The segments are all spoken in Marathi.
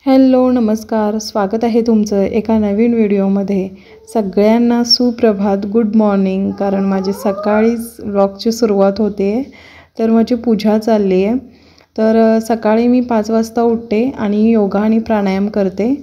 हॅलो नमस्कार, स्वागत आहे तुमचं एका नवीन व्हिडिओमध्ये। सगळ्यांना सुप्रभात, गुड मॉर्निंग। कारण माझी सकाळीच व्लॉगची सुरुवात होते, तर माझी पूजा चालली आहे। तर सकाळी मी 5 वाजता उठते आणि योगा आणि प्राणायाम करते।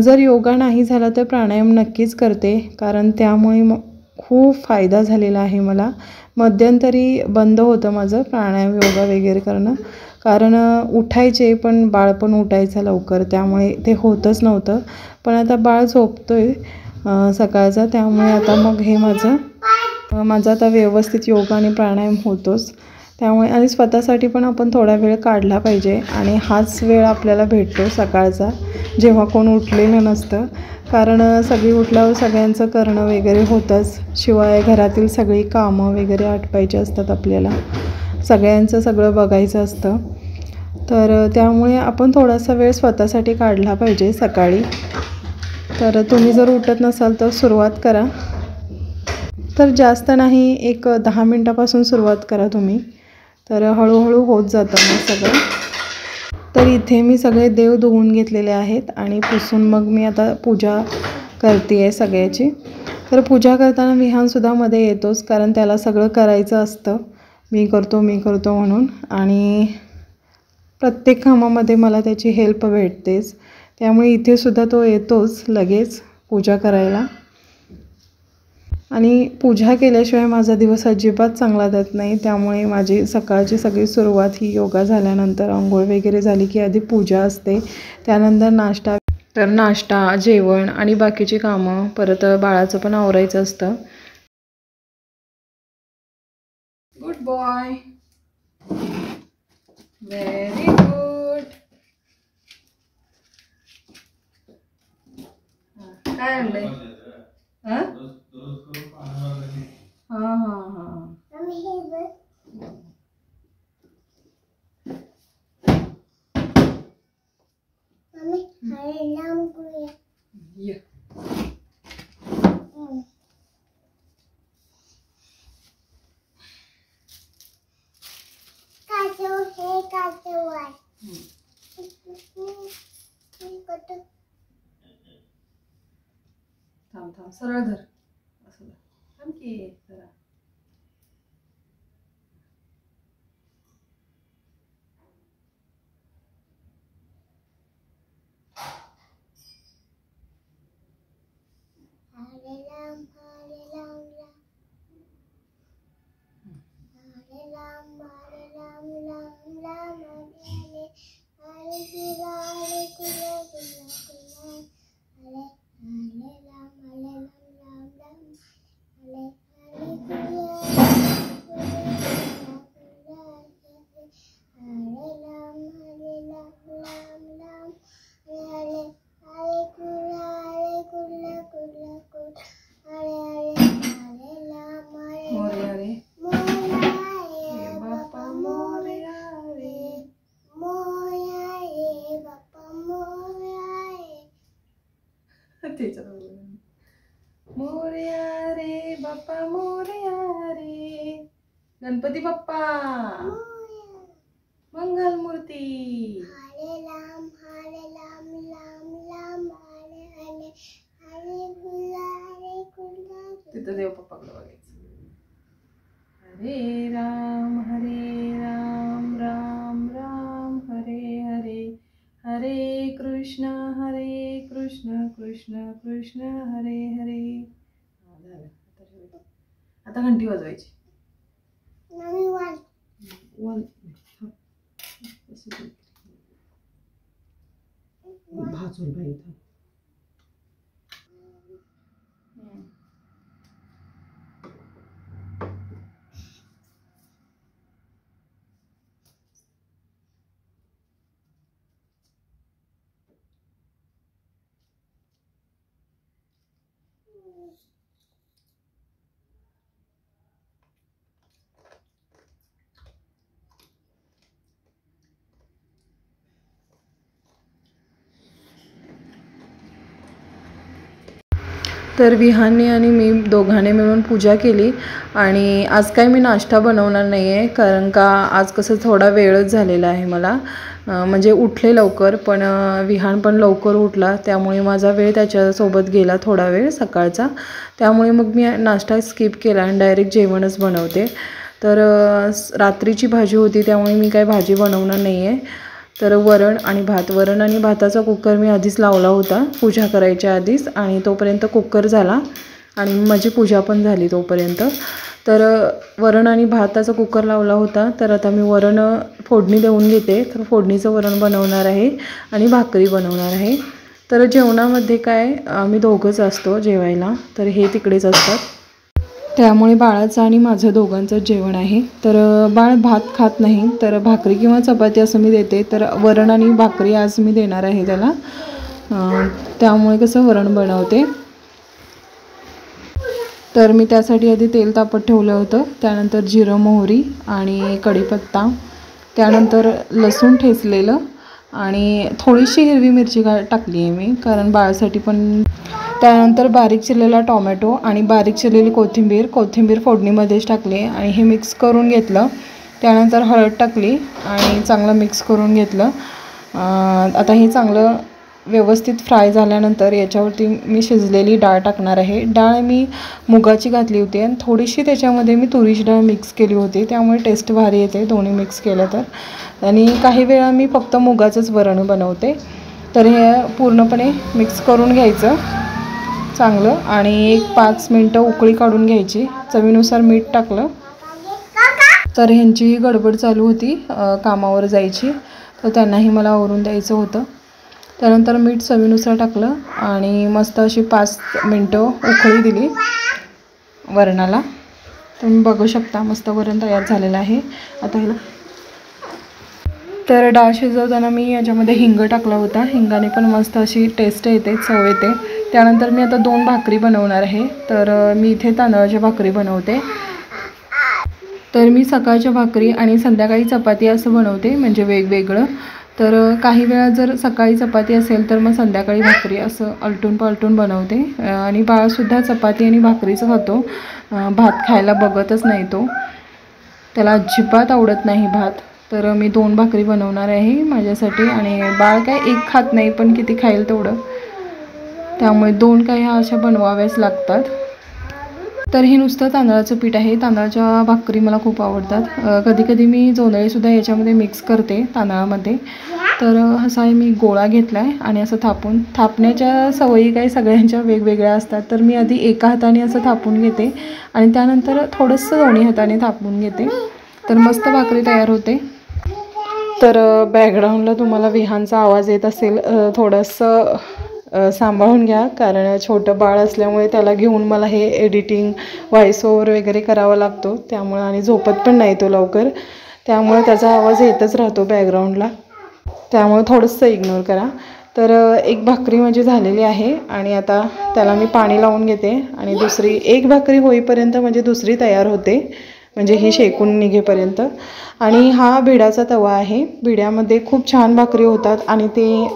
जर योगा नाही झाला तर प्राणायाम नक्कीच करते, कारण त्यामुळे खूप फायदा झालेला आहे मला। मध्यंतरी बंद होतं माझं प्राणायाम योगा वगैरे करणं, कारण उठायचे पण बाळ पण उठायचं लवकर, त्यामुळे ते होतच नव्हतं। पण आता बाळ झोपतोय सकाळचा, त्यामुळे आता मग हे माझं आता व्यवस्थित योगा आणि प्राणायाम होतोच। त्यामुळे आणि स्वतःसाठी पण आपण थोडा वेळ काढला पाहिजे, आणि हाच वेळ आपल्याला भेटतो सकाळचा, जेव्हा कोण उठलेलं नसतं। कारण सगळी उठल्यावर सगळ्यांचं करणं वगैरे होतंच, शिवाय घरातील सगळी कामं वगैरे आटपायची असतात आपल्याला, सगळ्यांचं सगळं बघायचं असतं। तर त्यामुळे आपण थोडासा वेळ स्वतःसाठी काढला पाहिजे सकाळी। तर तुम्ही जर उठत नसाल तर सुरुवात करा, तर जास्त नाही, एक 10 मिनटापासून सुरुवात करा तुम्ही, तर हळूहळू होत जातं मग सगळं। तर इथे मी सगळे देव धुवून घेतलेले आहेत आणि पुसून मग मी आता पूजा करते आहे सगळ्याची। तर पूजा करताना विहानसुद्धा मध्ये येतोच, कारण त्याला सगळं करायचं असतं, मी करतो म्हणून। आणि प्रत्येक कामामध्ये मला त्याची हेल्प भेटतेच, त्यामुळे इथेसुद्धा तो येतोच लगेच पूजा करायला। आणि पूजा केल्याशिवाय माझा दिवस अजिबात चांगला जात नाही, त्यामुळे माझी सकाळची सगळी सुरुवात ही योगा झाल्यानंतर, अंघोळ वगैरे झाली की आधी पूजा असते, त्यानंतर नाश्ता, तर नाश्ता, जेवण आणि बाकीची कामं, परत बाळाचं पण आवरायचं असतं। Good boy, very good. काय आणलंय? हां हां हां थांब थांब, सरळ धर, असं थांब की जरा। मोरया रे बाप्पा मोरया रे, गणपती बाप्पा, मंगल मूर्ती, हरे राम राम राम हरे हरे, हरे गुल्ला तिथं देव पप्पाकडे बघायचं। हरे राम राम राम हरे हरे, हरे कृष्ण कृष्ण कृष्ण हरे हरे। आता घंटी वाजवायची। भाजून बाई इथं। तर विहानने आणि मी दोघांनी मिळून पूजा केली आणि आज काय मी नाश्ता बनवणार नाही आहे, कारण का आज कसं थोडा वेळच झालेला आहे मला. म्हणजे उठले लवकर, पण विहान पण लवकर उठला, त्यामुळे माझा वेळ त्याच्यासोबत गेला थोडा वेळ सकाळचा. त्यामुळे मग मी नाश्ता स्किप केला आणि डायरेक्ट जेवणच बनवते. तर रात्रीची भाजी होती, त्यामुळे मी काही भाजी बनवणार नाही आहे. तर वरण आणि भाताचा कुकर मी आधीच लावला होता पूजा करायच्या आधीच, आणि तोपर्यंत कुकर झाला आणि माझी पूजा पण झाली तोपर्यंत. तर वरण आणि भाताचा कुकर लावला होता. तर आता मी वरण फोडणी देऊन घेते. तर फोडणीचं वरण बनवणार आहे आणि भाकरी बनवणार आहे. तर जेवणामध्ये काय आम्ही दोघंच असतो जेवायला, तर हे तिकडेच असतात, त्यामुळे बाळाचं आणि माझं दोघांचं जेवण आहे. तर बाळ भात खात नाही, तर भाकरी किंवा चपाती असं मी देते. तर वरण आणि भाकरी आज मी देणार आहे त्याला, त्यामुळे कसं वरण बनवते. तर मी त्यासाठी आधी तेल तापत ठेवलं होतं, त्यानंतर जिरं मोहरी आणि कढीपत्ता, त्यानंतर लसूण ठेचलेलं आणि थोडीशी हिरवी मिरची टाकली आहे मी, कारण बाळासाठी पण. त्यानंतर बारीक चिरलेला टोमॅटो आणि बारीक चिरलेली कोथिंबीर फोडणीमध्येच टाकली आणि हे मिक्स करून घेतलं. त्यानंतर हळद टाकली आणि चांगलं मिक्स करून घेतलं. आता हे चांगलं व्यवस्थित फ्राय झाल्यानंतर याच्यावरती मी शिजलेली डाळ टाकणार आहे. डाळ मी मुगाची घातली होती आणि थोडीशी त्याच्यामध्ये मी तुरीची डाळ मिक्स केली होती, त्यामुळे टेस्ट भारी येते दोन्ही मिक्स केलं तर. आणि काही वेळा मी फक्त मुगाचंच वरण बनवते. तर हे पूर्णपणे मिक्स करून घ्यायचं चांगलं आणि एक 5 मिनटं उकळी काढून घ्यायची. चवीनुसार मीठ टाकलं. तर ह्यांची गडबड चालू होती कामावर जायची, तर त्यांनाही मला आवरून द्यायचं होतं. त्यानंतर मीठ चवीनुसार टाकलं आणि मस्त अशी 5 मिनटं उकळी दिली वरणाला. तुम्ही बघू शकता मस्त वरण तयार झालेलं आहे. आता ह्याला तर डाळ शिजवताना मी याच्यामध्ये हिंग टाकला होता. हिंगाने पण मस्त अशी टेस्ट येते, चव येते. त्यानंतर मी आता 2 भाकरी बनवणार आहे. तर मी इथे तांदळाच्या भाकरी बनवते. तर मी सकाळच्या भाकरी आणि संध्याकाळी चपाती असं बनवते, म्हणजे वेगवेगळं. तर काही वेळा जर सकाळी चपाती असेल तर मग संध्याकाळी भाकरी असं आलटून पालटून बनवते. आणि बाळसुद्धा चपाती आणि भाकरीच खातो, भात खायला बघतच नाही तो, त्याला अजिबात आवडत नाही भात. तर मी 2 भाकरी बनवणार आहे माझ्यासाठी, आणि बाळ काय एक खात नाही, पण किती खाईल तेवढं, त्यामुळे 2 काही ह्या अशा बनवाव्याच लागतात. तर हे नुसतं तांदळाचं पीठ आहे. तांदळाच्या भाकरी मला खूप आवडतात. कधी कधी मी जोंधळीसुद्धा याच्यामध्ये मिक्स करते तांदळामध्ये. तर असा मी गोळा घेतला आहे आणि असं थापण्याच्या सवयी काही सगळ्यांच्या वेगवेगळ्या असतात. तर मी आधी एका हाताने असं थापून घेते आणि त्यानंतर थोडंसं दोन्ही हाताने थापून घेते. तर मस्त भाकरी तयार होते. तर बॅकग्राऊंडला तुम्हाला विहानचा आवाज येत असेल, थोडंसं सांभाळून घ्या, कारण छोटं बाळ असल्यामुळे त्याला घेऊन मला हे एडिटिंग व्हॉइस ओव्हर वगैरे करावा लागतो, त्यामुळे आणि झोपत पण नाही तो लवकर, त्यामुळे त्याचा आवाज येतच राहतो बॅकग्राऊंडला, त्यामुळे थोडंसं इग्नोर करा. तर एक भाकरी माझी झालेली आहे आणि आता त्याला मी पाणी लावून घेते आणि दुसरी एक भाकरी होईपर्यंत म्हणजे दुसरी तयार होते, म्हणजे ही शेकून निघेपर्यंत. आणि हा भिडाचा तवा आहे. भिड्यामध्ये खूप छान भाकरी होतात आणि ते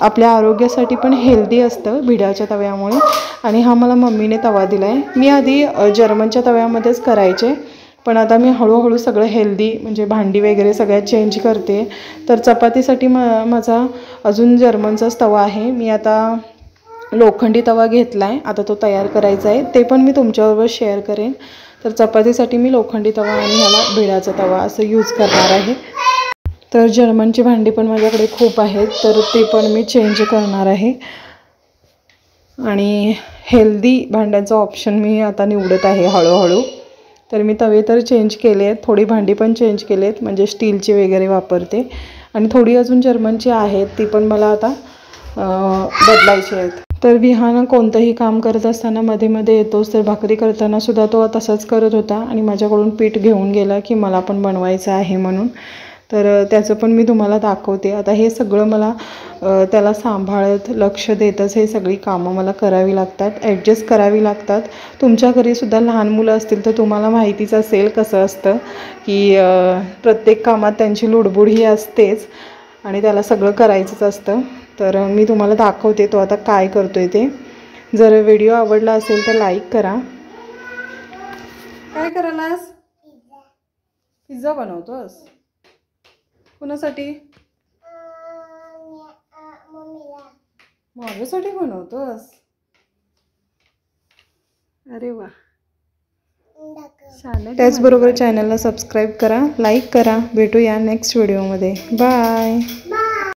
आपल्या आरोग्यासाठी पण हेल्दी असतं भिडाच्या तव्यामुळे. आणि हा मला मम्मीने तवा दिला आहे. मी आधी जर्मनच्या तव्यामध्येच करायचे, पण आता मी हळूहळू सगळं हेल्दी म्हणजे भांडी वगैरे सगळ्यात चेंज करते. तर चपातीसाठी माझा अजून जर्मनचाच तवा आहे. मी आता लोखंडी तवा घेतला आहे, आता तो तयार करायचा आहे, ते पण मी तुमच्याबरोबर शेअर करेन. तर चपातीसाठी मी लोखंडी तवा आणि ह्याला भिडाचा तवा असं यूज करणार आहे. तर जर्मनची भांडी पण माझ्याकडे खूप आहेत, तर ते पण मी चेंज करणार आहे. आणि हेल्दी भांड्यांचा ऑप्शन मी आता निवडत आहे हळूहळू. तर मी तवे तर चेंज केले आहेत, थोडी भांडी पण चेंज केले आहेत, म्हणजे स्टीलची वगैरे वापरते. आणि थोडी अजून जर्मनची आहेत, ती पण मला आता बदलायची आहेत. तर विहान कोणतंही काम करत असताना मध्ये मध्ये येतोच. तर भाकरी करताना सुद्धा तो तसाच करत होता आणि माझ्याकडून पीठ घेऊन गेला की मला पण बनवायचं आहे म्हणून. तर त्याचं पण मी तुम्हाला दाखवते. आता हे सगळं मला त्याला सांभाळत लक्ष देतच हे सगळी कामं मला करावी लागतात, ॲडजस्ट करावी लागतात. तुमच्या घरीसुद्धा लहान मुलं असतील तर तुम्हाला माहितीच असेल कसं असतं की प्रत्येक कामात त्यांची लुडबुड ही असतेच आणि त्याला सगळं करायचंच असतं. तर मी तुम्हाला दाखवते तो आता काय करतो आहे ते. जर व्हिडिओ आवडला असेल तर लाईक करा. काय करायलास? पिझ्झा बनवतोस? कुणासाठी? माझ्यासाठी बनवतोस? अरे वा. त्याचबरोबर चॅनलला सबस्क्राईब करा, लाईक करा. भेटूया नेक्स्ट व्हिडिओमध्ये. बाय.